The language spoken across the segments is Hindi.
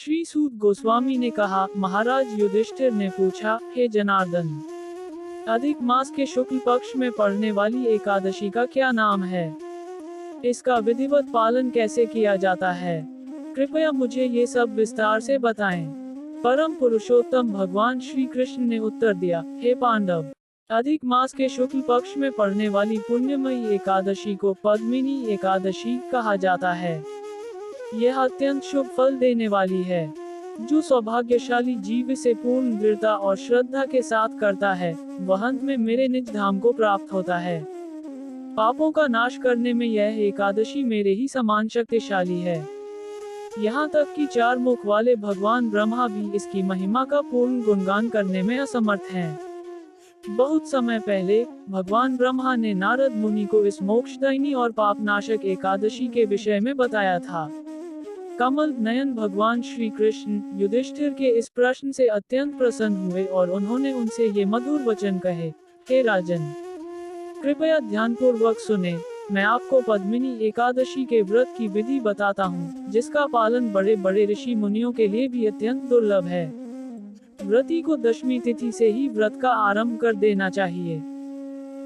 श्री सूत गोस्वामी ने कहा, महाराज युधिष्ठिर ने पूछा, हे जनार्दन, अधिक मास के शुक्ल पक्ष में पड़ने वाली एकादशी का क्या नाम है? इसका विधिवत पालन कैसे किया जाता है? कृपया मुझे ये सब विस्तार से बताएं। परम पुरुषोत्तम भगवान श्री कृष्ण ने उत्तर दिया, हे पांडव, अधिक मास के शुक्ल पक्ष में पड़ने वाली पुण्यमयी एकादशी को पद्मिनी एकादशी कहा जाता है। यह अत्यंत शुभ फल देने वाली है। जो सौभाग्यशाली जीव इसे पूर्ण दृढ़ता और श्रद्धा के साथ करता है, वह अंत में मेरे निज धाम को प्राप्त होता है। पापों का नाश करने में यह एकादशी मेरे ही समान शक्तिशाली है। यहाँ तक कि 4 मुख वाले भगवान ब्रह्मा भी इसकी महिमा का पूर्ण गुणगान करने में असमर्थ हैं। बहुत समय पहले भगवान ब्रह्मा ने नारद मुनि को इस मोक्षदायिनी और पापनाशक एकादशी के विषय में बताया था। कमल नयन भगवान श्री कृष्ण युधिष्ठिर के इस प्रश्न से अत्यंत प्रसन्न हुए और उन्होंने उनसे ये मधुर वचन कहे, हे राजन, कृपया ध्यानपूर्वक सुने। मैं आपको पद्मिनी एकादशी के व्रत की विधि बताता हूँ, जिसका पालन बड़े बड़े ऋषि मुनियों के लिए भी अत्यंत दुर्लभ है। व्रती को दशमी तिथि से ही व्रत का आरंभ कर देना चाहिए।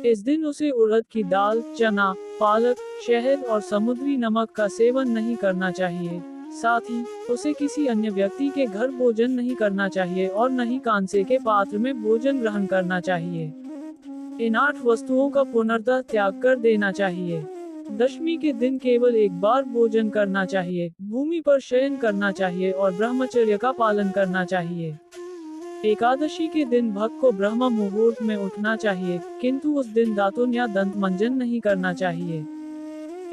इस दिन उसे उड़द की दाल, चना, पालक, शहद और समुद्री नमक का सेवन नहीं करना चाहिए। साथ ही उसे किसी अन्य व्यक्ति के घर भोजन नहीं करना चाहिए और न ही कांसे के पात्र में भोजन ग्रहण करना चाहिए। इन 8 वस्तुओं का पूर्णतः त्याग कर देना चाहिए। दशमी के दिन केवल एक बार भोजन करना चाहिए, भूमि पर शयन करना चाहिए और ब्रह्मचर्य का पालन करना चाहिए। एकादशी के दिन भक्त को ब्रह्म मुहूर्त में उठना चाहिए, किंतु उस दिन दातुन या दंत मंजन नहीं करना चाहिए।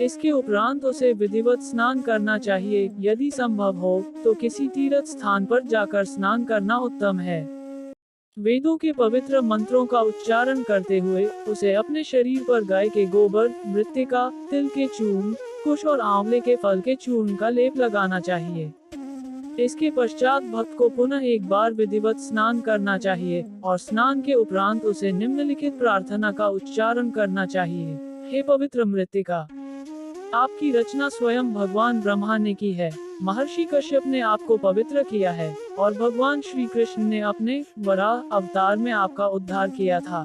इसके उपरांत उसे विधिवत स्नान करना चाहिए। यदि संभव हो तो किसी तीर्थ स्थान पर जाकर स्नान करना उत्तम है। वेदों के पवित्र मंत्रों का उच्चारण करते हुए उसे अपने शरीर पर गाय के गोबर, मृत्तिका, तिल के चूर्ण, कुश और आंवले के फल के चूर्ण का लेप लगाना चाहिए। इसके पश्चात भक्त को पुनः एक बार विधिवत स्नान करना चाहिए और स्नान के उपरांत उसे निम्नलिखित प्रार्थना का उच्चारण करना चाहिए, हे पवित्र मृत्तिका, आपकी रचना स्वयं भगवान ब्रह्मा ने की है। महर्षि कश्यप ने आपको पवित्र किया है और भगवान श्री कृष्ण ने अपने वराह अवतार में आपका उद्धार किया था।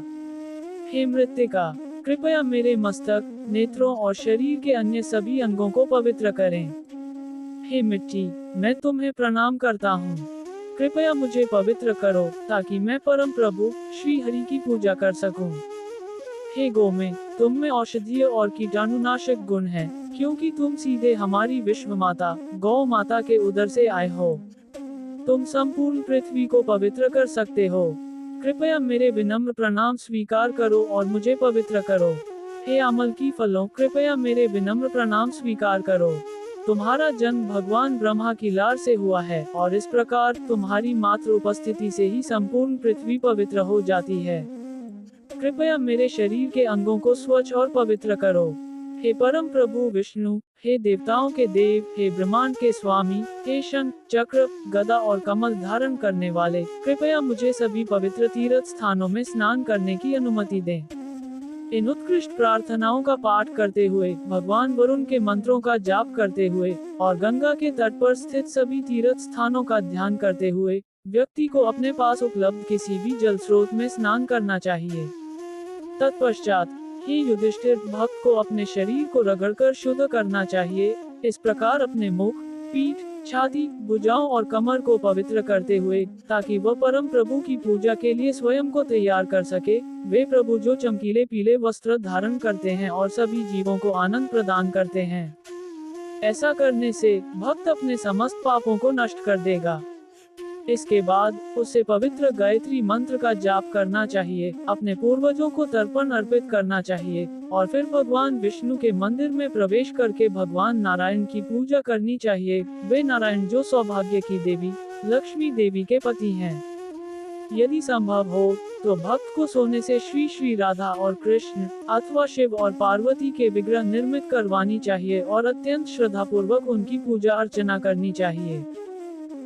हे मृत्तिका, कृपया मेरे मस्तक, नेत्रों और शरीर के अन्य सभी अंगों को पवित्र करें। हे मिट्टी, मैं तुम्हें प्रणाम करता हूँ। कृपया मुझे पवित्र करो ताकि मैं परम प्रभु श्री हरि की पूजा कर सकूं। हे गोमे, तुम में औषधीय और कीटाणुनाशक गुण है, क्योंकि तुम सीधे हमारी विश्व माता गौ माता के उदर से आए हो। तुम संपूर्ण पृथ्वी को पवित्र कर सकते हो। कृपया मेरे विनम्र प्रणाम स्वीकार करो और मुझे पवित्र करो। हे अमल की फलों, कृपया मेरे विनम्र प्रणाम स्वीकार करो। तुम्हारा जन्म भगवान ब्रह्मा की लार से हुआ है और इस प्रकार तुम्हारी मात्र उपस्थिति से ही संपूर्ण पृथ्वी पवित्र हो जाती है। कृपया मेरे शरीर के अंगों को स्वच्छ और पवित्र करो। हे परम प्रभु विष्णु, हे देवताओं के देव, हे ब्रह्मांड के स्वामी, हे शंख, चक्र, गदा और कमल धारण करने वाले, कृपया मुझे सभी पवित्र तीर्थ स्थानों में स्नान करने की अनुमति दें। इन उत्कृष्ट प्रार्थनाओं का पाठ करते हुए, भगवान वरुण के मंत्रों का जाप करते हुए और गंगा के तट पर स्थित सभी तीर्थ स्थानों का ध्यान करते हुए व्यक्ति को अपने पास उपलब्ध किसी भी जल स्रोत में स्नान करना चाहिए। तत्पश्चात हे युधिष्ठिर, भक्त को अपने शरीर को रगड़कर शुद्ध करना चाहिए। इस प्रकार अपने मुख, पीठ, छाती, भुजाओं और कमर को पवित्र करते हुए, ताकि वह परम प्रभु की पूजा के लिए स्वयं को तैयार कर सके। वे प्रभु जो चमकीले पीले वस्त्र धारण करते हैं और सभी जीवों को आनंद प्रदान करते हैं। ऐसा करने से भक्त अपने समस्त पापों को नष्ट कर देगा। इसके बाद उसे पवित्र गायत्री मंत्र का जाप करना चाहिए, अपने पूर्वजों को तर्पण अर्पित करना चाहिए और फिर भगवान विष्णु के मंदिर में प्रवेश करके भगवान नारायण की पूजा करनी चाहिए। वे नारायण जो सौभाग्य की देवी लक्ष्मी देवी के पति हैं। यदि संभव हो तो भक्त को सोने से श्री श्री राधा और कृष्ण अथवा शिव और पार्वती के विग्रह निर्मित करवानी चाहिए और अत्यंत श्रद्धापूर्वक उनकी पूजा अर्चना करनी चाहिए।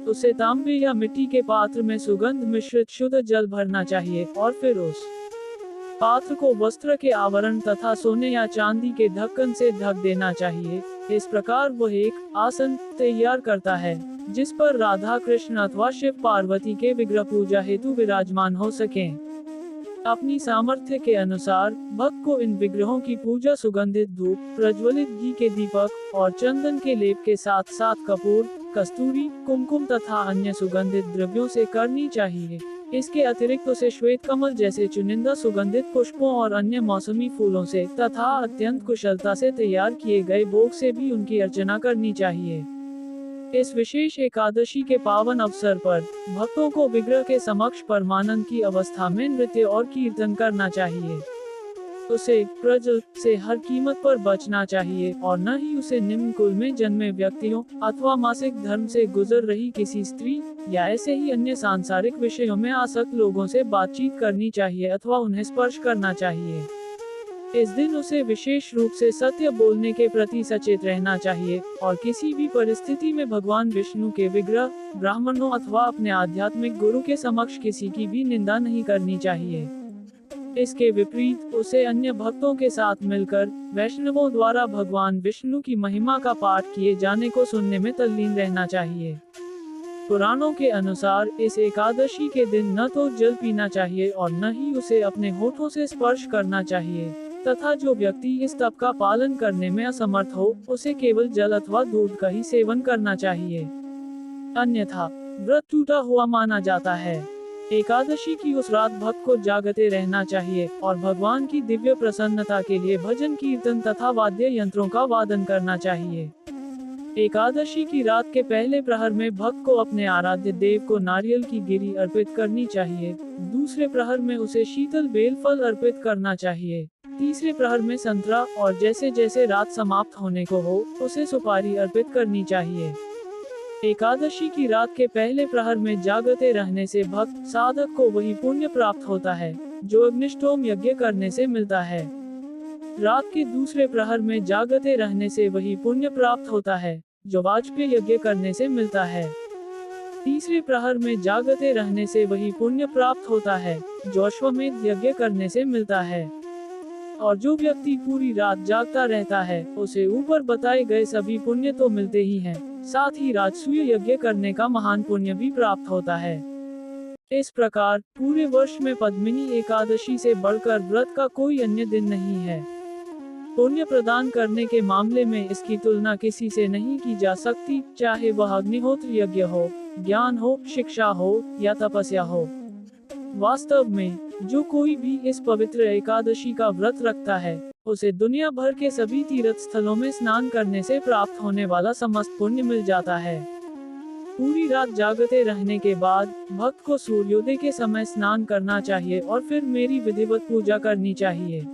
उसे तांबे या मिट्टी के पात्र में सुगंध मिश्रित शुद्ध जल भरना चाहिए और फिर उस पात्र को वस्त्र के आवरण तथा सोने या चांदी के ढक्कन से ढक देना चाहिए। इस प्रकार वह एक आसन तैयार करता है जिस पर राधा कृष्ण अथवा शिव पार्वती के विग्रह पूजा हेतु विराजमान हो सकें। अपनी सामर्थ्य के अनुसार भक्त को इन विग्रहों की पूजा सुगंधित धूप, प्रज्वलित घी के दीपक और चंदन के लेप के साथ साथ कपूर, कस्तूरी, कुमकुम तथा अन्य सुगंधित द्रव्यों से करनी चाहिए। इसके अतिरिक्त उसे श्वेत कमल जैसे चुनिंदा सुगंधित पुष्पों और अन्य मौसमी फूलों से तथा अत्यंत कुशलता से तैयार किए गए भोग से भी उनकी अर्चना करनी चाहिए। इस विशेष एकादशी के पावन अवसर पर भक्तों को विग्रह के समक्ष परमानंद की अवस्था में नृत्य और कीर्तन करना चाहिए। उसे प्रजल से हर कीमत पर बचना चाहिए और न ही उसे निम्न कुल में जन्मे व्यक्तियों अथवा मासिक धर्म से गुजर रही किसी स्त्री या ऐसे ही अन्य सांसारिक विषयों में आसक्त लोगों से बातचीत करनी चाहिए अथवा उन्हें स्पर्श करना चाहिए। इस दिन उसे विशेष रूप से सत्य बोलने के प्रति सचेत रहना चाहिए और किसी भी परिस्थिति में भगवान विष्णु के विग्रह, ब्राह्मणों अथवा अपने आध्यात्मिक गुरु के समक्ष किसी की भी निंदा नहीं करनी चाहिए। इसके विपरीत उसे अन्य भक्तों के साथ मिलकर वैष्णवों द्वारा भगवान विष्णु की महिमा का पाठ किए जाने को सुनने में तल्लीन रहना चाहिए। पुराणों के अनुसार इस एकादशी के दिन न तो जल पीना चाहिए और न ही उसे अपने होठों से स्पर्श करना चाहिए तथा जो व्यक्ति इस तप का पालन करने में असमर्थ हो उसे केवल जल अथवा दूध का ही सेवन करना चाहिए, अन्यथा व्रत टूटा हुआ माना जाता है। एकादशी की उस रात भक्त को जागते रहना चाहिए और भगवान की दिव्य प्रसन्नता के लिए भजन कीर्तन तथा वाद्य यंत्रों का वादन करना चाहिए। एकादशी की रात के पहले प्रहर में भक्त को अपने आराध्य देव को नारियल की गिरी अर्पित करनी चाहिए। दूसरे प्रहर में उसे शीतल बेल फल अर्पित करना चाहिए। तीसरे प्रहर में संतरा और जैसे जैसे रात समाप्त होने को हो उसे सुपारी अर्पित करनी चाहिए। एकादशी की रात के पहले प्रहर में जागते रहने से भक्त साधक को वही पुण्य प्राप्त होता है जो अग्निष्टोम यज्ञ करने से मिलता है। रात के दूसरे प्रहर में जागते रहने से वही पुण्य प्राप्त होता है जो वाजपेय यज्ञ करने से मिलता है। तीसरे प्रहर में जागते रहने से वही पुण्य प्राप्त होता है जो अश्वमेध यज्ञ करने से मिलता है। और जो व्यक्ति पूरी रात जागता रहता है उसे ऊपर बताए गए सभी पुण्य तो मिलते ही हैं, साथ ही राजसूय यज्ञ करने का महान पुण्य भी प्राप्त होता है। इस प्रकार पूरे वर्ष में पद्मिनी एकादशी से बढ़कर व्रत का कोई अन्य दिन नहीं है। पुण्य प्रदान करने के मामले में इसकी तुलना किसी से नहीं की जा सकती, चाहे वह अग्निहोत्र यज्ञ हो, ज्ञान हो, शिक्षा हो या तपस्या हो। वास्तव में जो कोई भी इस पवित्र एकादशी का व्रत रखता है उसे दुनिया भर के सभी तीर्थ स्थलों में स्नान करने से प्राप्त होने वाला समस्त पुण्य मिल जाता है। पूरी रात जागते रहने के बाद भक्त को सूर्योदय के समय स्नान करना चाहिए और फिर मेरी विधिवत पूजा करनी चाहिए।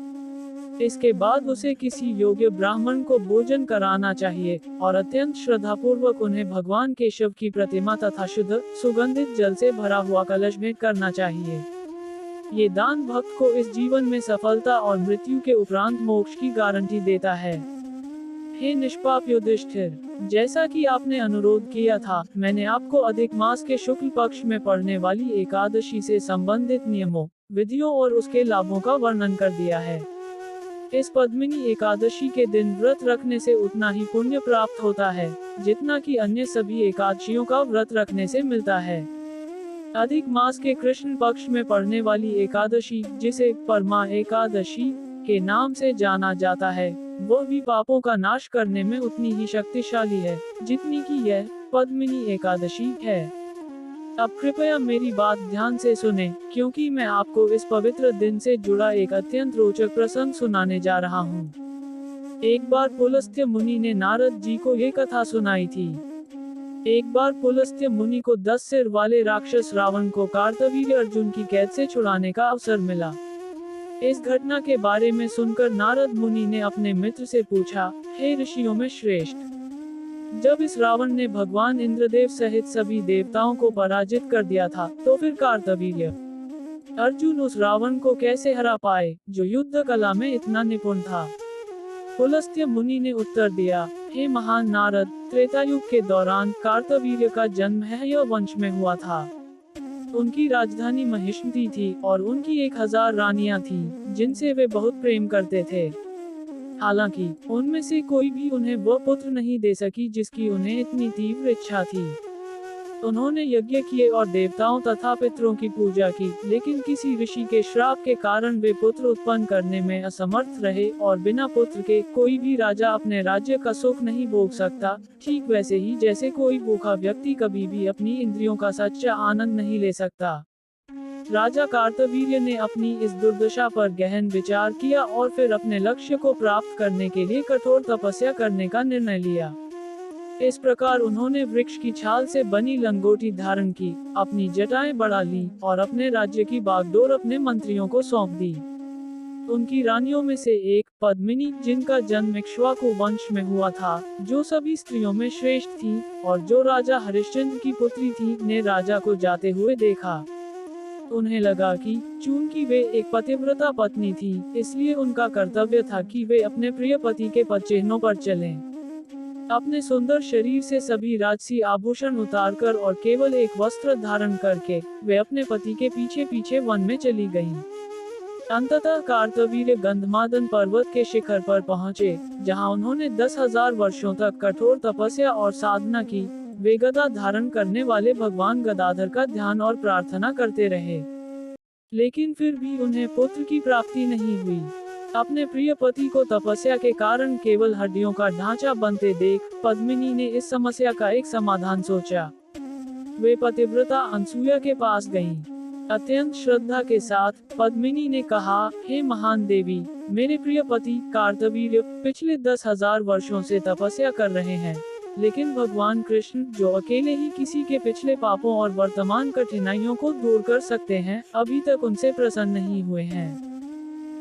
इसके बाद उसे किसी योग्य ब्राह्मण को भोजन कराना चाहिए और अत्यंत श्रद्धापूर्वक उन्हें भगवान केशव की प्रतिमा तथा शुद्ध सुगंधित जल से भरा हुआ कलश भेंट करना चाहिए। ये दान भक्त को इस जीवन में सफलता और मृत्यु के उपरांत मोक्ष की गारंटी देता है। हे निष्पाप युधिष्ठिर, जैसा कि आपने अनुरोध किया था, मैंने आपको अधिक मास के शुक्ल पक्ष में पड़ने वाली एकादशी से संबंधित नियमों, विधियों और उसके लाभों का वर्णन कर दिया है। इस पद्मिनी एकादशी के दिन व्रत रखने से उतना ही पुण्य प्राप्त होता है जितना कि अन्य सभी एकादशियों का व्रत रखने से मिलता है। अधिक मास के कृष्ण पक्ष में पड़ने वाली एकादशी, जिसे परमा एकादशी के नाम से जाना जाता है, वह भी पापों का नाश करने में उतनी ही शक्तिशाली है जितनी कि यह पद्मिनी एकादशी है। अब कृपया मेरी बात ध्यान से सुनें, क्योंकि मैं आपको इस पवित्र दिन से जुड़ा एक अत्यंत रोचक प्रसंग सुनाने जा रहा हूँ। एक बार पुलस्त्य मुनि ने नारद जी को ये कथा सुनाई थी। एक बार पुलस्त्य मुनि को 10 सिर वाले राक्षस रावण को कार्तवीर्य अर्जुन की कैद से छुड़ाने का अवसर मिला। इस घटना के बारे में सुनकर नारद मुनि ने अपने मित्र से पूछा, हे ऋषियों में श्रेष्ठ, जब इस रावण ने भगवान इंद्रदेव सहित सभी देवताओं को पराजित कर दिया था, तो फिर कार्तवीर्य अर्जुन उस रावण को कैसे हरा पाए जो युद्ध कला में इतना निपुण था? पुलस्त्य मुनि ने उत्तर दिया, हे महान नारद, त्रेतायुग के दौरान कार्तवीर्य का जन्म हय्य वंश में हुआ था। उनकी राजधानी महिष्मती थी और उनकी 1000 रानियां थीं, जिनसे वे बहुत प्रेम करते थे। हालांकि उनमें से कोई भी उन्हें वह पुत्र नहीं दे सकी जिसकी उन्हें इतनी तीव्र इच्छा थी। उन्होंने यज्ञ किए और देवताओं तथा पितरों की पूजा की, लेकिन किसी ऋषि के श्राप के कारण वे पुत्र उत्पन्न करने में असमर्थ रहे, और बिना पुत्र के कोई भी राजा अपने राज्य का सुख नहीं भोग सकता, ठीक वैसे ही जैसे कोई भूखा व्यक्ति कभी भी अपनी इंद्रियों का सच्चा आनंद नहीं ले सकता। राजा कार्तवीर्य ने अपनी इस दुर्दशा पर गहन विचार किया और फिर अपने लक्ष्य को प्राप्त करने के लिए कठोर तपस्या करने का निर्णय लिया। इस प्रकार उन्होंने वृक्ष की छाल से बनी लंगोटी धारण की, अपनी जटाएं बढ़ा ली और अपने राज्य की बागडोर अपने मंत्रियों को सौंप दी। उनकी रानियों में से एक, पद्मिनी, जिनका जन्म इक्ष्वाकु वंश में हुआ था, जो सभी स्त्रियों में श्रेष्ठ थी और जो राजा हरिश्चंद्र की पुत्री थी, ने राजा को जाते हुए देखा। उन्हें लगा कि चूंकि वे एक पतिव्रता पत्नी थी, इसलिए उनका कर्तव्य था कि वे अपने प्रिय पति के पदचिह्नों पर चलें। अपने सुंदर शरीर से सभी राजसी आभूषण उतारकर और केवल एक वस्त्र धारण करके वे अपने पति के पीछे पीछे वन में चली गईं। अंततः कार्तवीर्य गंधमादन पर्वत के शिखर पर पहुँचे, जहाँ उन्होंने 10,000 वर्षों तक कठोर तपस्या और साधना की। वे गदा धारण करने वाले भगवान गदाधर का ध्यान और प्रार्थना करते रहे, लेकिन फिर भी उन्हें पुत्र की प्राप्ति नहीं हुई। अपने प्रिय पति को तपस्या के कारण केवल हड्डियों का ढांचा बनते देख पद्मिनी ने इस समस्या का एक समाधान सोचा। वे पतिव्रता अनसुया के पास गईं। अत्यंत श्रद्धा के साथ पद्मिनी ने कहा, हे महान देवी, मेरे प्रिय पति कार्तवीर्य पिछले 10,000 वर्षों से तपस्या कर रहे हैं, लेकिन भगवान कृष्ण, जो अकेले ही किसी के पिछले पापों और वर्तमान कठिनाइयों को दूर कर सकते हैं, अभी तक उनसे प्रसन्न नहीं हुए हैं।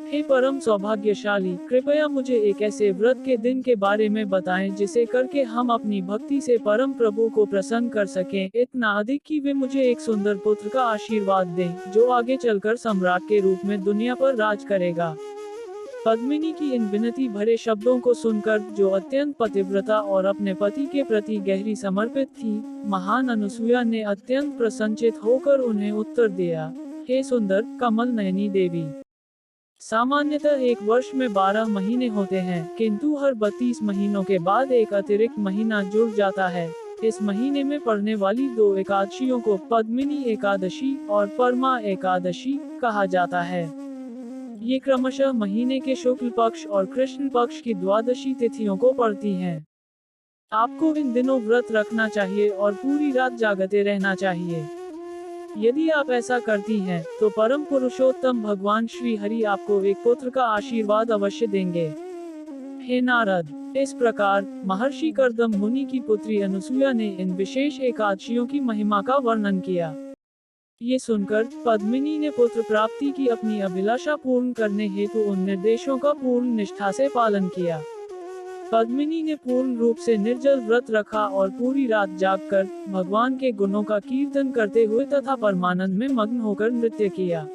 हे परम सौभाग्यशाली, कृपया मुझे एक ऐसे व्रत के दिन के बारे में बताएं जिसे करके हम अपनी भक्ति से परम प्रभु को प्रसन्न कर सकें, इतना अधिक कि वे मुझे एक सुंदर पुत्र का आशीर्वाद दें, जो आगे चलकर सम्राट के रूप में दुनिया पर राज करेगा। पद्मिनी की इन विनती भरे शब्दों को सुनकर, जो अत्यंत पतिव्रता और अपने पति के प्रति गहरी समर्पित थी, महान अनुसुया ने अत्यंत प्रसन्नचित होकर उन्हें उत्तर दिया, हे सुंदर कमल नयनी देवी, सामान्यतः एक वर्ष में 12 महीने होते हैं, किंतु हर 32 महीनों के बाद एक अतिरिक्त महीना जुड़ जाता है। इस महीने में पड़ने वाली 2 एकादशियों को पद्मिनी एकादशी और परमा एकादशी कहा जाता है। ये क्रमशः महीने के शुक्ल पक्ष और कृष्ण पक्ष की द्वादशी तिथियों को पड़ती हैं। आपको इन दिनों व्रत रखना चाहिए और पूरी रात जागते रहना चाहिए। यदि आप ऐसा करती हैं, तो परम पुरुषोत्तम भगवान श्री हरि आपको एक पुत्र का आशीर्वाद अवश्य देंगे। हे नारद, इस प्रकार महर्षि कर्दम मुनि की पुत्री अनुसुया ने इन विशेष एकादशियों की महिमा का वर्णन किया। ये सुनकर पद्मिनी ने पुत्र प्राप्ति की अपनी अभिलाषा पूर्ण करने हेतु उन निर्देशों का पूर्ण निष्ठा से पालन किया। पद्मिनी ने पूर्ण रूप से निर्जल व्रत रखा और पूरी रात जागकर भगवान के गुणों का कीर्तन करते हुए तथा परमानंद में मग्न होकर नृत्य किया।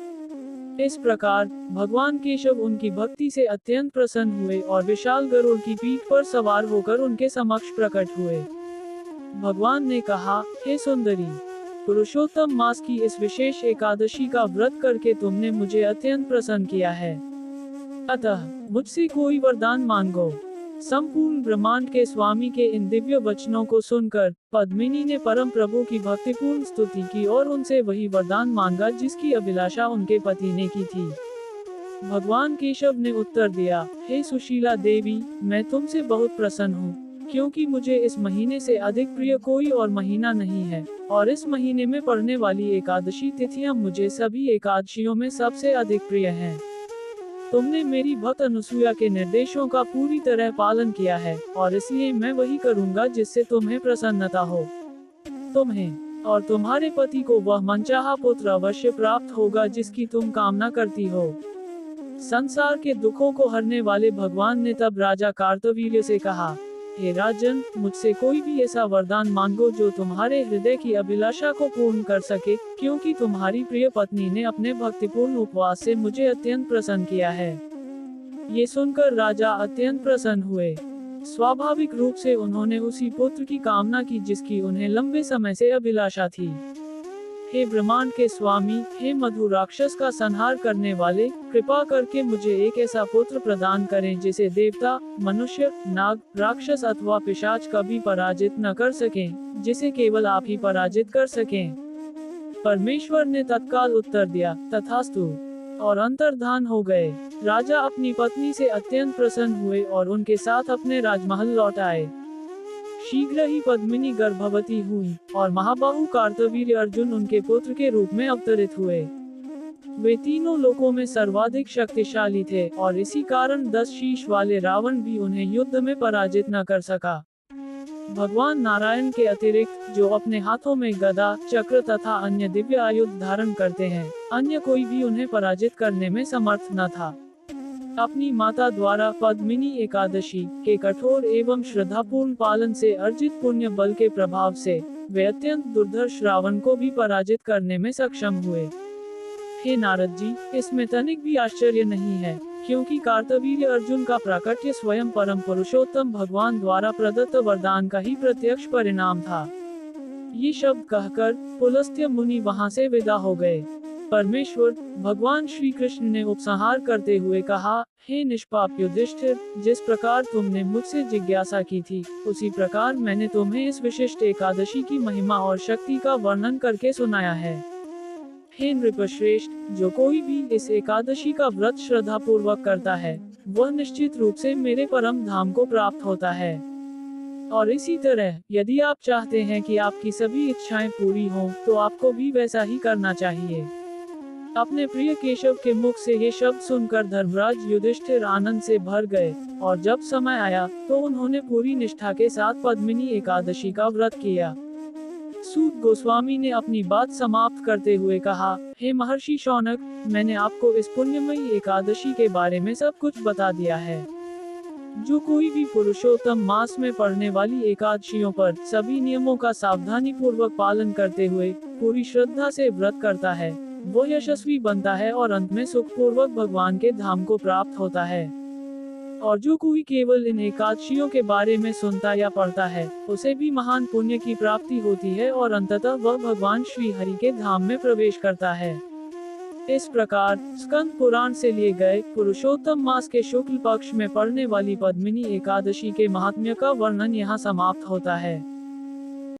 इस प्रकार भगवान केशव उनकी भक्ति से अत्यंत प्रसन्न हुए और विशाल गरुड़ की पीठ पर सवार होकर उनके समक्ष प्रकट हुए। भगवान ने कहा, हे सुंदरी, पुरुषोत्तम मास की इस विशेष एकादशी का व्रत करके तुमने मुझे अत्यंत प्रसन्न किया है, अतः मुझसे कोई वरदान मांगो। संपूर्ण ब्रह्मांड के स्वामी के इन दिव्य वचनों को सुनकर पद्मिनी ने परम प्रभु की भक्तिपूर्ण स्तुति की और उनसे वही वरदान मांगा जिसकी अभिलाषा उनके पति ने की थी। भगवान केशव ने उत्तर दिया, हे सुशीला देवी, मैं तुमसे बहुत प्रसन्न हूँ, क्योंकि मुझे इस महीने से अधिक प्रिय कोई और महीना नहीं है, और इस महीने में पड़ने वाली एकादशी तिथियां मुझे सभी एकादशियों में सबसे अधिक प्रिय हैं। तुमने मेरी भक्त अनुसुया के निर्देशों का पूरी तरह पालन किया है, और इसलिए मैं वही करूंगा जिससे तुम्हें प्रसन्नता हो। तुम्हें और तुम्हारे पति को वह मनचाहा पुत्र अवश्य प्राप्त होगा जिसकी तुम कामना करती हो। संसार के दुखों को हरने वाले भगवान ने तब राजा कार्तवीर्य से कहा, हे राजन, मुझसे कोई भी ऐसा वरदान मांगो जो तुम्हारे हृदय की अभिलाषा को पूर्ण कर सके, क्योंकि तुम्हारी प्रिय पत्नी ने अपने भक्तिपूर्ण उपवास से मुझे अत्यंत प्रसन्न किया है। ये सुनकर राजा अत्यंत प्रसन्न हुए। स्वाभाविक रूप से उन्होंने उसी पुत्र की कामना की जिसकी उन्हें लंबे समय से अभिलाषा थी। हे ब्रह्मांड के स्वामी, हे मधु राक्षस का संहार करने वाले, कृपा करके मुझे एक ऐसा पुत्र प्रदान करें जिसे देवता, मनुष्य, नाग, राक्षस अथवा पिशाच कभी पराजित न कर सकें, जिसे केवल आप ही पराजित कर सकें। परमेश्वर ने तत्काल उत्तर दिया, तथास्तु, और अंतर्धान हो गए। राजा अपनी पत्नी से अत्यंत प्रसन्न हुए और उनके साथ अपने राजमहल लौट आए। शीघ्र ही पद्मिनी गर्भवती हुई और महाबाहु कार्तवीर्य अर्जुन उनके पुत्र के रूप में अवतरित हुए। वे तीनों लोकों में सर्वाधिक शक्तिशाली थे और इसी कारण 10 शीश वाले रावण भी उन्हें युद्ध में पराजित न कर सका। भगवान नारायण के अतिरिक्त, जो अपने हाथों में गदा, चक्र तथा अन्य दिव्य आयुध धारण करते हैं, अन्य कोई भी उन्हें पराजित करने में समर्थ न था। अपनी माता द्वारा पद्मिनी एकादशी के कठोर एवं श्रद्धापूर्ण पालन से अर्जित पुण्य बल के प्रभाव से वे अत्यंत दुर्धर्ष रावण को भी पराजित करने में सक्षम हुए। हे नारद जी, इसमें तनिक भी आश्चर्य नहीं है, क्योंकि कार्तवीर्य अर्जुन का प्राकट्य स्वयं परम पुरुषोत्तम भगवान द्वारा प्रदत्त वरदान का ही प्रत्यक्ष परिणाम था। ये शब्द कहकर पुलस्त्य मुनि वहां से विदा हो गए। परमेश्वर भगवान श्री कृष्ण ने उपसंहार करते हुए कहा, हे निष्पाप युधिष्ठिर, जिस प्रकार तुमने मुझसे जिज्ञासा की थी, उसी प्रकार मैंने तुम्हें इस विशिष्ट एकादशी की महिमा और शक्ति का वर्णन करके सुनाया है। हे नृपश्रेष्ठ, जो कोई भी इस एकादशी का व्रत श्रद्धा पूर्वक करता है, वह निश्चित रूप से मेरे परम धाम को प्राप्त होता है। और इसी तरह, यदि आप चाहते हैं कि आपकी सभी इच्छाएं पूरी हों, तो आपको भी वैसा ही करना चाहिए। अपने प्रिय केशव के मुख से ये शब्द सुनकर धर्मराज युधिष्ठिर आनंद से भर गए, और जब समय आया, तो उन्होंने पूरी निष्ठा के साथ पद्मिनी एकादशी का व्रत किया। सूत गोस्वामी ने अपनी बात समाप्त करते हुए कहा, हे महर्षि शौनक, मैंने आपको इस पुण्यमयी एकादशी के बारे में सब कुछ बता दिया है। जो कोई भी पुरुषोत्तम मास में पड़ने वाली एकादशियों पर सभी नियमों का सावधानी पूर्वक पालन करते हुए पूरी श्रद्धा से व्रत करता है, वो यशस्वी बनता है और अंत में सुखपूर्वक भगवान के धाम को प्राप्त होता है। और जो कोई केवल इन एकादशियों के बारे में सुनता या पढ़ता है, उसे भी महान पुण्य की प्राप्ति होती है और अंततः वह भगवान श्री हरि के धाम में प्रवेश करता है। इस प्रकार स्कंद पुराण से लिए गए पुरुषोत्तम मास के शुक्ल पक्ष में पड़ने वाली पद्मिनी एकादशी के महात्म्य का वर्णन यहाँ समाप्त होता है।